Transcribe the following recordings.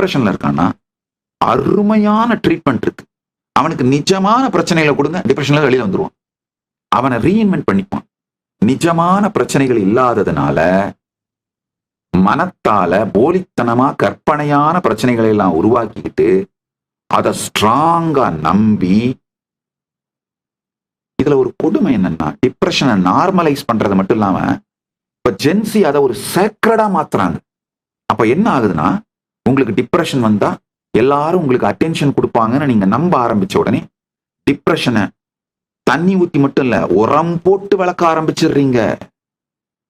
டிப்ரெஷன்ல இருக்கான்னா அருமையான ட்ரீட்மெண்ட் இருக்கு. அவனுக்கு நிஜமான பிரச்சனைகளை கொடுங்க, டிப்ரெஷன்ல வெளியில வந்துருவான். அவனை ரீஇன்வென்ட் பண்ணிப்பான். நிஜமான பிரச்சனைகள் இல்லாததுனால மனத்தால போலித்தனமா கற்பனையான பிரச்சனைகளை எல்லாம் உருவாக்கிக்கிட்டு அதை ஸ்ட்ராங்கா நம்பி, இதுல ஒரு கொடுமை என்னன்னா, டிப்ரெஷனை நார்மலைஸ் பண்றது மட்டும் இல்லாம இப்ப ஜென்சி அதை ஒரு சேக்ரடா மாத்துறாங்க. அப்ப என்ன ஆகுதுன்னா, உங்களுக்கு டிப்ரெஷன் வந்தா எல்லாரும் உங்களுக்கு அட்டென்ஷன் கொடுப்பாங்கன்னு நீங்க நம்ப ஆரம்பிச்ச உடனே டிப்ரெஷனை தண்ணி ஊத்தி மட்டும் இல்ல, உரம் போட்டு வளர்க்க ஆரம்பிச்சிடுறீங்க.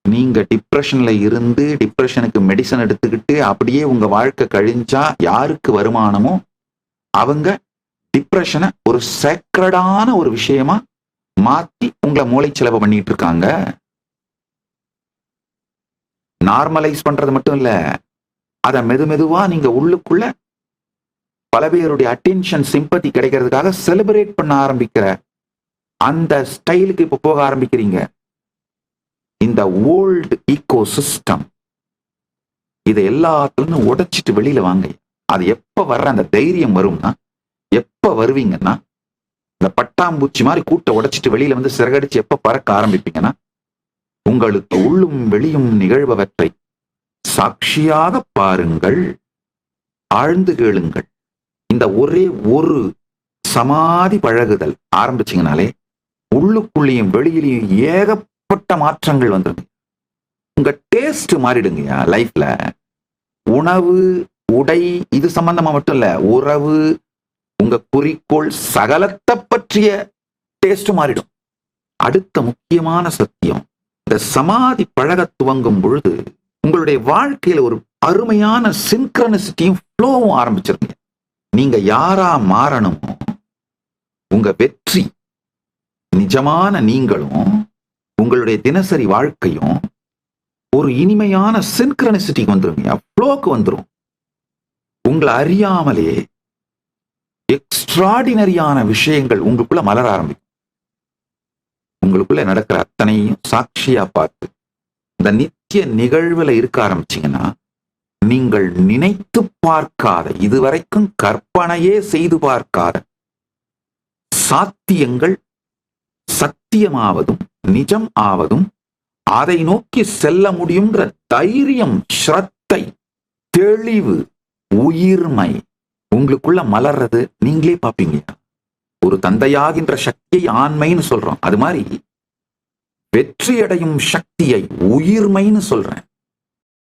நீங்க டிப்ரெஷன்ல இருந்து டிப்ரெஷனுக்கு மெடிசன் எடுத்துக்கிட்டு அப்படியே உங்க வாழ்க்கை கழிஞ்சா யாருக்கு வருமானமோ அவங்க டிப்ரெஷனை ஒரு சேக்ரடான ஒரு விஷயமா மாத்தி உங்களை மூளை செலவு பண்ணிட்டு இருக்காங்க. நார்மலைஸ் பண்றது மட்டும் இல்ல, அதை மெதுவா நீங்க உள்ளுக்குள்ள பல பேருடைய அட்டென்ஷன் சிம்பத்தி கிடைக்கிறதுக்காக செலிப்ரேட் பண்ண ஆரம்பிக்கிற அந்த ஸ்டைலுக்கு இப்ப போக ஆரம்பிக்கிறீங்க. இந்த ஓல்டு ஈகோ சிஸ்டம் இதை எல்லாத்துலயும் உடைச்சிட்டு வெளியில வாங்க. அது எப்ப வர்ற அந்த தைரியம் வரும்னா, எப்ப வருவீங்கன்னா, இந்த பட்டாம்பூச்சி மாதிரி கூட்ட உடைச்சிட்டு வெளியில வந்து சிறகடிச்சு எப்ப பறக்க ஆரம்பிப்பீங்கன்னா, உங்களுக்கு உள்ளும் வெளியும் நிகழ்பவற்றை சாட்சியாக பாருங்கள், ஆழ்ந்து கேளுங்கள். இந்த ஒரே ஒரு சமாதி பழகுதல் ஆரம்பிச்சீங்கனாலே உள்ளுக்குள்ளேயும் வெளியிலையும் ஏகப்பட்ட மாற்றங்கள் வந்துருங்க. உங்க டேஸ்ட் மாறிடுங்க லைஃப்ல. உணவு, உடை, இது சம்பந்தமா மட்டும் இல்ல, உறவு, உங்க குறிக்கோள், சகலத்தை பற்றிய டேஸ்ட் மாறிடும். அடுத்த முக்கியமான சத்தியம், இந்த சமாதி பழக துவங்கும் பொழுது உங்களுடைய வாழ்க்கையில ஒரு அருமையான சின்க்ரனிசிட்டியும் ஃப்ளோவும் ஆரம்பிச்சிருங்க. நீங்க யாரா மாறணுமோ, உங்க வெற்றி, நிஜமான நீங்களும் உங்களுடைய தினசரி வாழ்க்கையும் ஒரு இனிமையான சின்க்ரனிசிட்டிக்கு வந்துருங்க, ஃப்ளோக்கு வந்துடும். உங்களை அறியாமலே எக்ஸ்ட்ராடினரியான விஷயங்கள் உங்களுக்குள்ள மலர ஆரம்பிக்கும். உங்களுக்குள்ள நடக்கிற அத்தனையும் சாட்சியா பார்த்து இந்த நித்திய நிகழ்வுல இருக்க ஆரம்பிச்சீங்கன்னா, நீங்கள் நினைத்து பார்க்காத, இதுவரைக்கும் கற்பனையே செய்து பார்க்காத சாத்தியங்கள் சத்தியமாவதும் நிஜம் ஆவதும், அதை நோக்கி செல்ல முடியுங்கிற தைரியம், ஸ்ரத்தை, தெளிவு, உயிர்மை உங்களுக்குள்ள மலர்றது நீங்களே பார்ப்பீங்க. ஒரு தந்தையாகின்ற சக்தியை ஆண்மைன்னு சொல்றோம், அது மாதிரி வெற்றியடையும் சக்தியை உயிர்மைன்னு சொல்றேன்.